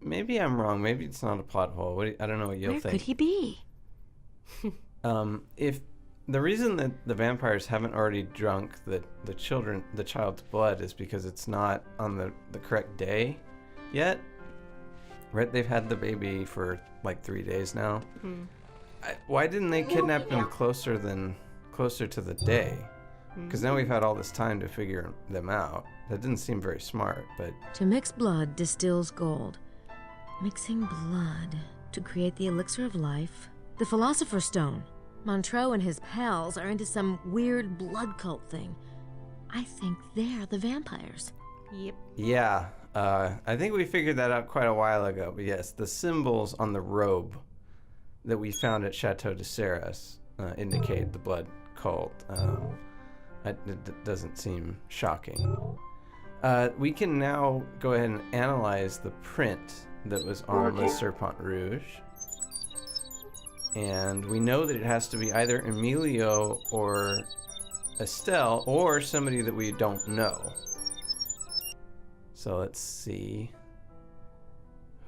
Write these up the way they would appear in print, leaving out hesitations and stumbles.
Maybe I'm wrong. Maybe it's not a plot hole. I don't know what you'll Where think. could he be? If the reason that the vampires haven't already drunk the child's blood is because it's not on the correct day yet. Right? They've had the baby for like 3 days now. Why didn't they kidnap him closer to the day? Because now we've had all this time to figure them out. That didn't seem very smart, but... To mix blood distills gold. Mixing blood to create the elixir of life. The Philosopher's Stone. Montreux and his pals are into some weird blood cult thing. I think they're the vampires. Yep. Yeah, I think we figured that out quite a while ago. But yes, the symbols on the robe that we found at Chateau de Serres indicate the blood cult. It doesn't seem shocking. We can now go ahead and analyze the print that was on Le Serpent Rouge. And we know that it has to be either Emilio or Estelle or somebody that we don't know. So let's see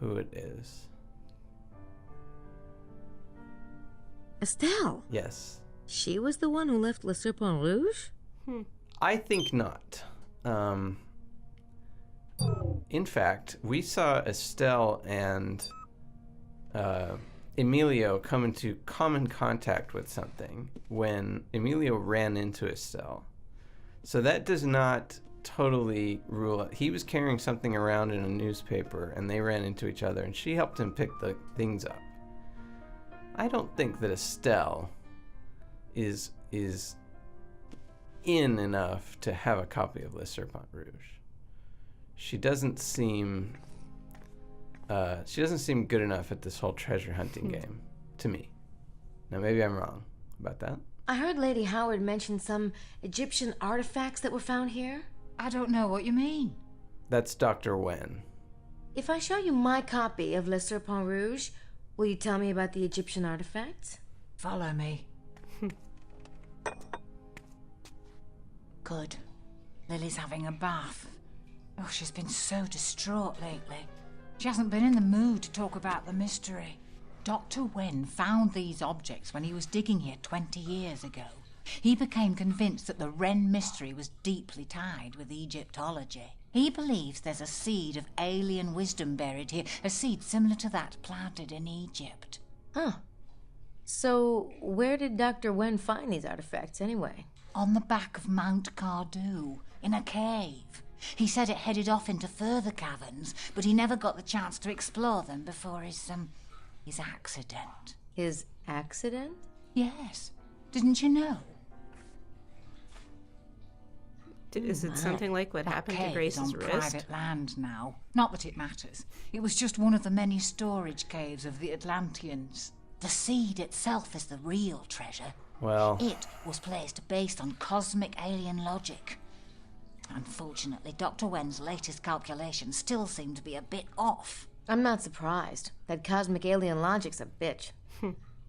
who it is. Estelle. Yes. She was the one who left Le Serpent Rouge? I think not. In fact, we saw Estelle and Emilio come into common contact with something when Emilio ran into Estelle. So that does not totally rule it. He was carrying something around in a newspaper and they ran into each other and she helped him pick the things up. I don't think that Estelle is in enough to have a copy of Le Serpent Rouge. She doesn't seem good enough at this whole treasure hunting game to me. Now maybe I'm wrong about that. I heard Lady Howard mention some Egyptian artifacts that were found here. I don't know what you mean. That's Dr. Wen. If I show you my copy of Le Serpent Rouge, will you tell me about the Egyptian artifacts? Follow me. Good. Lily's having a bath. Oh, she's been so distraught lately. She hasn't been in the mood to talk about the mystery. Dr. Wen found these objects when he was digging here 20 years ago. He became convinced that the Wren mystery was deeply tied with Egyptology. He believes there's a seed of alien wisdom buried here, a seed similar to that planted in Egypt. Huh. So, where did Dr. Wen find these artifacts anyway? On the back of Mount Cardew, in a cave. He said it headed off into further caverns, but he never got the chance to explore them before his accident. His accident? Yes. Didn't you know? Is it something like what happened to That cave Grace's is on wrist? private land now. Not that it matters. It was just one of the many storage caves of the Atlanteans. The seed itself is the real treasure. Well, It was placed based on cosmic alien logic. Unfortunately, Dr. Wen's latest calculations still seem to be a bit off. I'm not surprised. That cosmic alien logic's a bitch.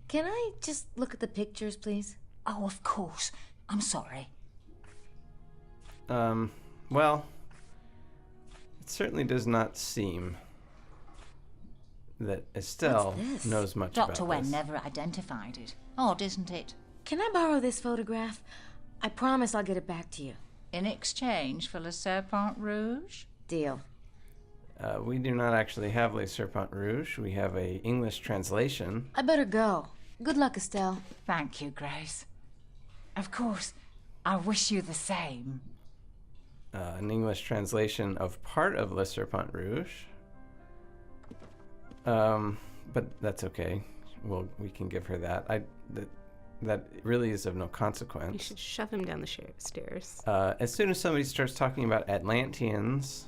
Can I just look at the pictures, please? Oh, of course. I'm sorry. well, it certainly does not seem that Estelle What's this? knows much about Dr. Wen this. never identified it. Odd, isn't it? Can I borrow this photograph? I promise I'll get it back to you. In exchange for Le Serpent Rouge? Deal. We do not actually have Le Serpent Rouge. We have a English translation. I better go. Good luck, Estelle. Thank you, Grace. Of course, I wish you the same. An English translation of part of Le Serpent Rouge. But that's okay. We can give her that. That really is of no consequence. You should shove him down the stairs. As soon as somebody starts talking about Atlanteans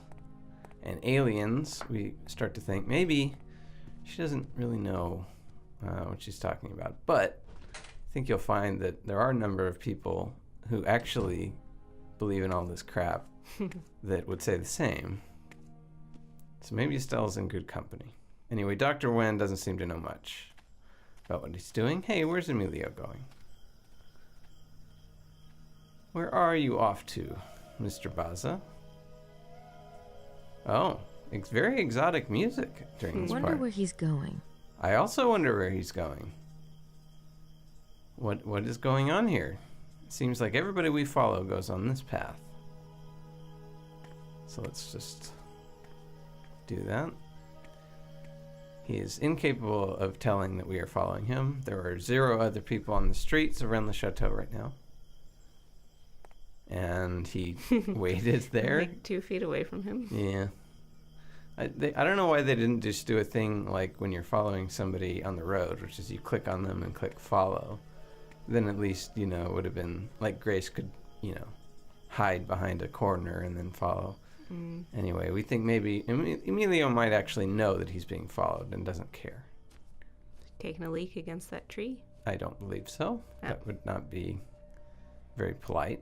and aliens, we start to think maybe she doesn't really know what she's talking about. But I think you'll find that there are a number of people who actually believe in all this crap that would say the same. So maybe Estelle's in good company. Anyway, Dr. Wen doesn't seem to know much about what he's doing. Hey, where's Emilio going? Where are you off to, Mr. Baza? Oh, It's very exotic music during this Wonder part. where he's going. I also wonder where he's going. What is going on here? It seems like everybody we follow goes on this path. So let's just do that. He is incapable of telling that we are following him. There are 0 other people on the streets around the chateau right now. And he waited there. Like 2 feet away from him. Yeah. I don't know why they didn't just do a thing like when you're following somebody on the road, which is you click on them and click follow. Then at least, it would have been like Grace could, hide behind a corner and then follow. Anyway, we think maybe Emilio might actually know that he's being followed and doesn't care. Taking a leak against that tree. I don't believe so. Oh. That would not be very polite.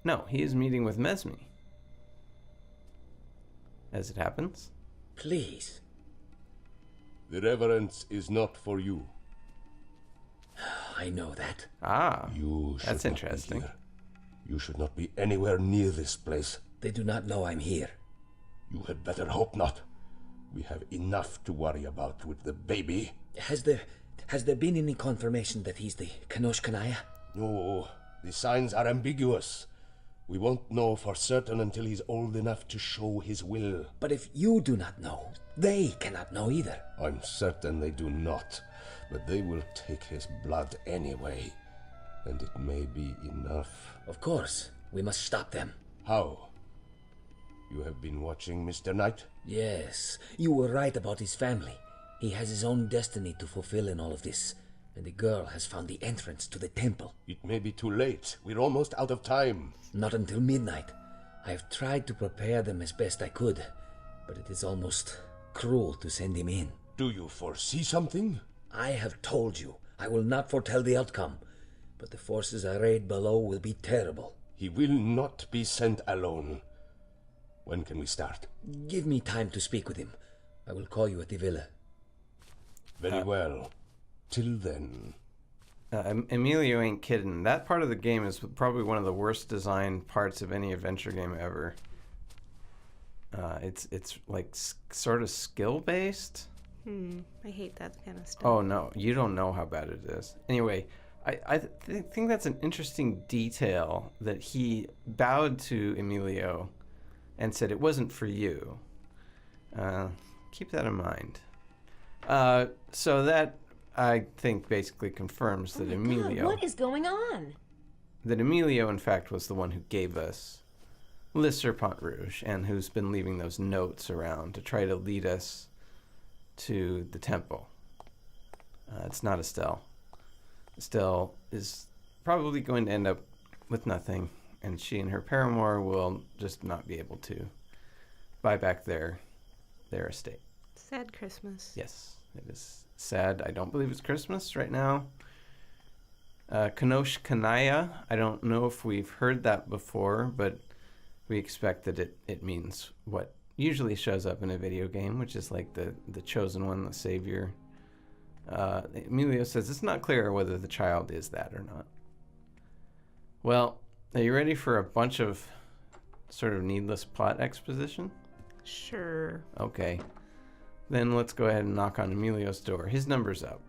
No, he is meeting with Mesme. As it happens. Please. The reverence is not for you. I know that. Ah, You should that's not be interesting. here. You should not be anywhere near this place. They do not know I'm here. You had better hope not. We have enough to worry about with the baby. Has there been any confirmation that he's the Kanosh Kanaya? No, the signs are ambiguous. We won't know for certain until he's old enough to show his will. But if you do not know, they cannot know either. I'm certain they do not, but they will take his blood anyway. And it may be enough. Of course, we must stop them. How? You have been watching Mr. Knight? Yes, you were right about his family. He has his own destiny to fulfill in all of this, and the girl has found the entrance to the temple. It may be too late. We're almost out of time. Not until midnight. I have tried to prepare them as best I could, but it is almost cruel to send him in. Do you foresee something? I have told you, I will not foretell the outcome, but the forces arrayed below will be terrible. He will not be sent alone. When can we start? Give me time to speak with him. I will call you at the villa. Very well. Till then. Emilio ain't kidding. That part of the game is probably one of the worst designed parts of any adventure game ever. It's like sort of skill based. I hate that kind of stuff. Oh no, you don't know how bad it is. Anyway, I think that's an interesting detail that he bowed to Emilio and said it wasn't for you. Keep that in mind. So that I think basically confirms that Emilio. God, what is going on? That Emilio, in fact, was the one who gave us Le Serpent Rouge and who's been leaving those notes around to try to lead us to the temple. It's not Estelle. Estelle is probably going to end up with nothing, and she and her paramour will just not be able to buy back their estate. Sad Christmas. Yes, it is sad. I don't believe it's Christmas right now. Kanosh Kanaya, I don't know if we've heard that before, but we expect that it means what usually shows up in a video game, which is like the chosen one, the savior. Emilio says it's not clear whether the child is that or not. Well, are you ready for a bunch of sort of needless plot exposition? Sure. Okay. Then let's go ahead and knock on Emilio's door. His number's up.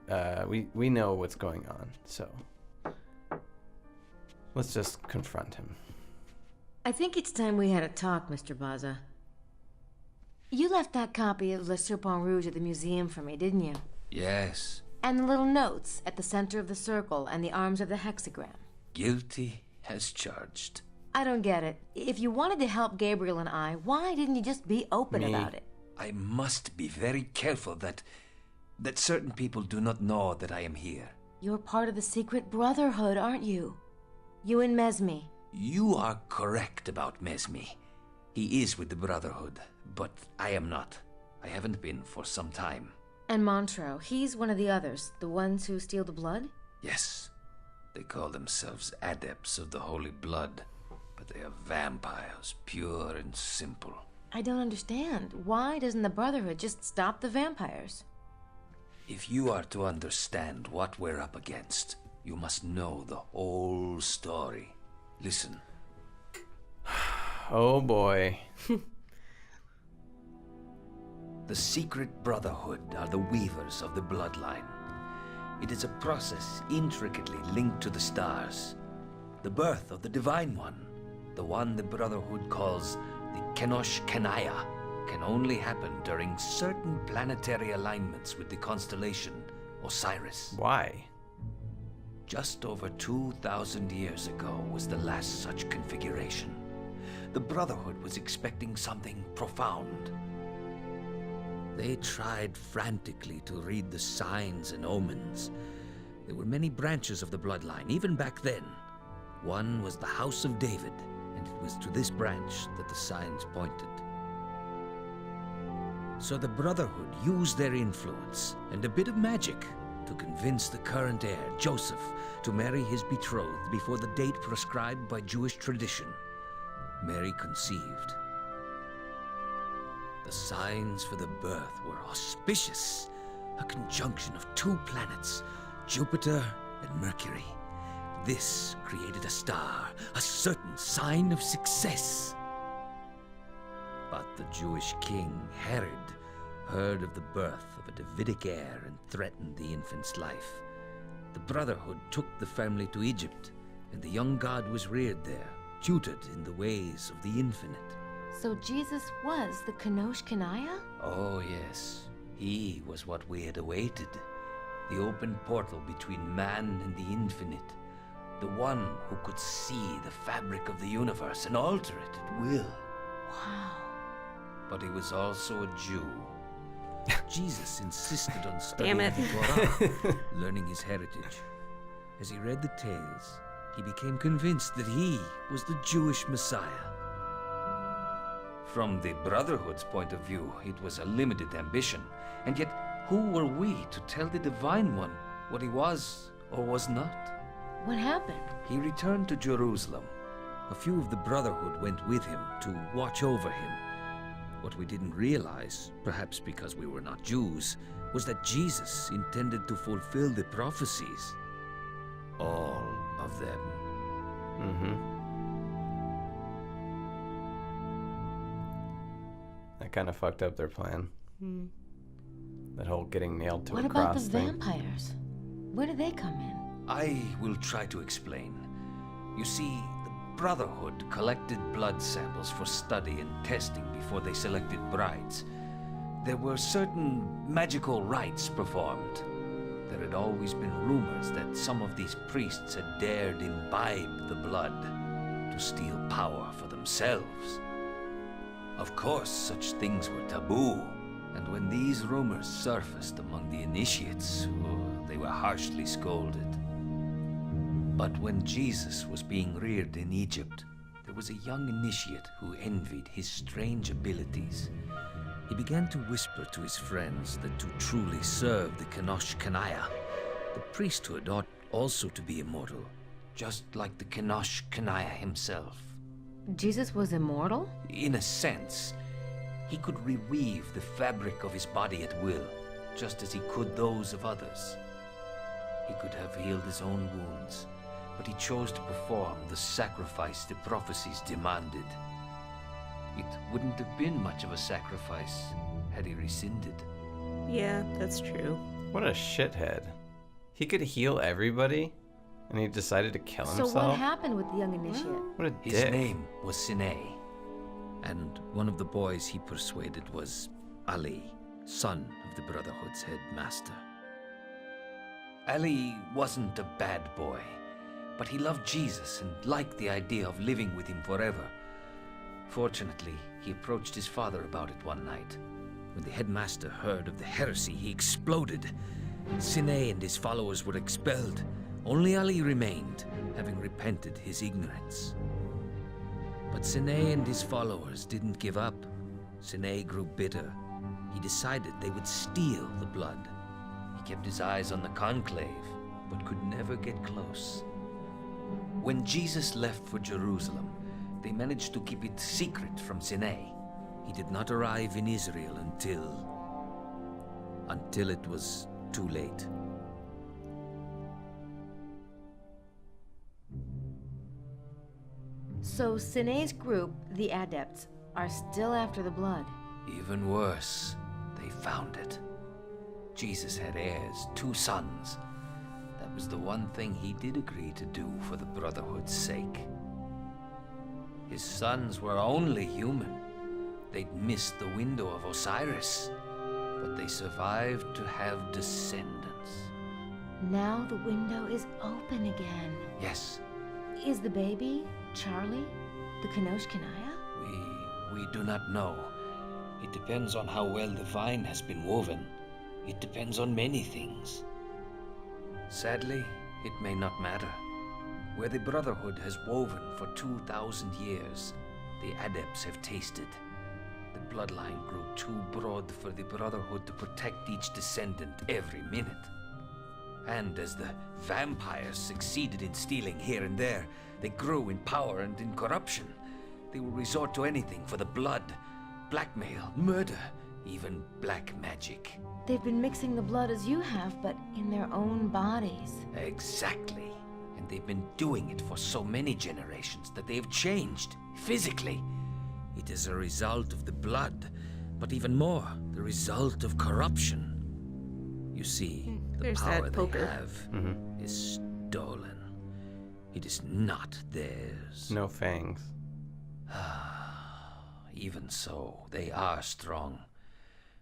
We know what's going on, so let's just confront him. I think it's time we had a talk, Mr. Baza. You left that copy of Le Serpent Rouge at the museum for me, didn't you? Yes. And the little notes at the center of the circle and the arms of the hexagram. Guilty as charged. I don't get it. If you wanted to help Gabriel and I, why didn't you just be open Me. about it? I must be very careful that certain people do not know that I am here. You're part of the secret brotherhood, aren't you? You and Mesme. You are correct about Mesme. He is with the Brotherhood, but I am not. I haven't been for some time. And Montreux, he's one of the others, the ones who steal the blood? Yes, they call themselves adepts of the holy blood, but they are vampires, pure and simple. I don't understand. Why doesn't the Brotherhood just stop the vampires? If you are to understand what we're up against, you must know the whole story. Listen. Oh boy. The secret brotherhood are the weavers of the bloodline. It is a process intricately linked to the stars. The birth of the Divine One, the one the Brotherhood calls the Kenosh Kenaya, can only happen during certain planetary alignments with the constellation Osiris. Why? Just over 2,000 years ago was the last such configuration. The Brotherhood was expecting something profound. They tried frantically to read the signs and omens. There were many branches of the bloodline, even back then. One was the House of David, and it was to this branch that the signs pointed. So the Brotherhood used their influence and a bit of magic to convince the current heir, Joseph, to marry his betrothed before the date prescribed by Jewish tradition. Mary conceived. The signs for the birth were auspicious, a conjunction of two planets, Jupiter and Mercury. This created a star, a certain sign of success. But the Jewish king, Herod, heard of the birth of a Davidic heir and threatened the infant's life. The Brotherhood took the family to Egypt, and the young god was reared there, tutored in the ways of the infinite. So Jesus was the Kenosh Kenaya? Oh yes, he was what we had awaited. The open portal between man and the infinite. The one who could see the fabric of the universe and alter it at will. Wow. But he was also a Jew. Jesus insisted on studying Damn it. the Torah, learning his heritage. As he read the tales, he became convinced that he was the Jewish Messiah. From the Brotherhood's point of view, it was a limited ambition. And yet, who were we to tell the Divine One what he was or was not? What happened? He returned to Jerusalem. A few of the Brotherhood went with him to watch over him. What we didn't realize, perhaps because we were not Jews, was that Jesus intended to fulfill the prophecies. All of them. That kind of fucked up their plan. That whole getting nailed to What a about the cross thing. vampires? Where do they come in? I will try to explain. You see, the Brotherhood collected blood samples for study and testing before they selected brides. There were certain magical rites performed. There had always been rumors that some of these priests had dared imbibe the blood to steal power for themselves. Of course, such things were taboo, and when these rumors surfaced among the initiates, they were harshly scolded. But when Jesus was being reared in Egypt, there was a young initiate who envied his strange abilities. He began to whisper to his friends that to truly serve the Kenosh Kenaya, the priesthood ought also to be immortal, just like the Kenosh Kenaya himself. Jesus was immortal? In a sense, he could reweave the fabric of his body at will, just as he could those of others. He could have healed his own wounds, but he chose to perform the sacrifice the prophecies demanded. It wouldn't have been much of a sacrifice had he rescinded. Yeah, that's true. What a shithead. He could heal everybody, and he decided to kill So himself? what happened with the young initiate? What a His dick. name was Sine, and one of the boys he persuaded was Ali, son of the Brotherhood's headmaster. Ali wasn't a bad boy, but he loved Jesus and liked the idea of living with him forever. Fortunately, he approached his father about it one night. When the headmaster heard of the heresy, he exploded. Sine and his followers were expelled. Only Ali remained, having repented his ignorance. But Sine and his followers didn't give up. Sine grew bitter. He decided they would steal the blood. He kept his eyes on the conclave, but could never get close. When Jesus left for Jerusalem, they managed to keep it secret from Sine. He did not arrive in Israel until it was too late. So Sine's group, the Adepts, are still after the blood. Even worse, they finally found it. Jesus had heirs, 2 sons. That was the one thing he did agree to do for the Brotherhood's sake. His sons were only human. They'd missed the window of Osiris, but they survived to have descendants. Now the window is open again. Yes, Is the baby Charlie? The Kanosh Kanaya? we do not know. It depends on how well the vine has been woven. It depends on many things. Sadly, it may not matter. Where the Brotherhood has woven for 2,000 years, the adepts have tasted. The bloodline grew too broad for the Brotherhood to protect each descendant every minute. And as the vampires succeeded in stealing here and there, they grew in power and in corruption. They will resort to anything for the blood, blackmail, murder, even black magic. They've been mixing the blood as you have, but in their own bodies. Exactly. And they've been doing it for so many generations that they've changed, physically. It is a result of the blood, but even more, the result of corruption. You see, the There's power that they poker. have is stolen. It is not theirs. No fangs. Even so, they are strong.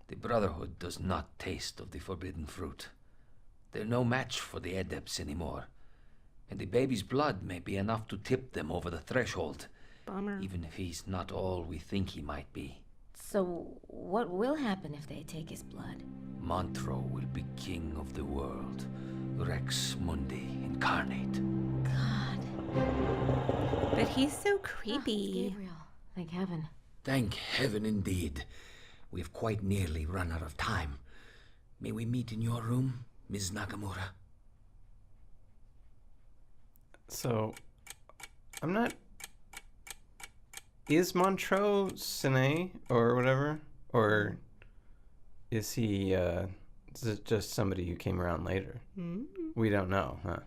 The Brotherhood does not taste of the forbidden fruit. They're no match for the adepts anymore. And the baby's blood may be enough to tip them over the threshold, Bummer. even if he's not all we think he might be. So, what will happen if they take his blood? Montreux will be king of the world. Rex Mundi incarnate. God. But he's so Oh, creepy. Gabriel. Thank heaven. Thank heaven indeed. We have quite nearly run out of time. May we meet in your room, Ms. Nakamura? So, I'm not... Is Montreux Sine or whatever? Or is he is it just somebody who came around later? We don't know, huh?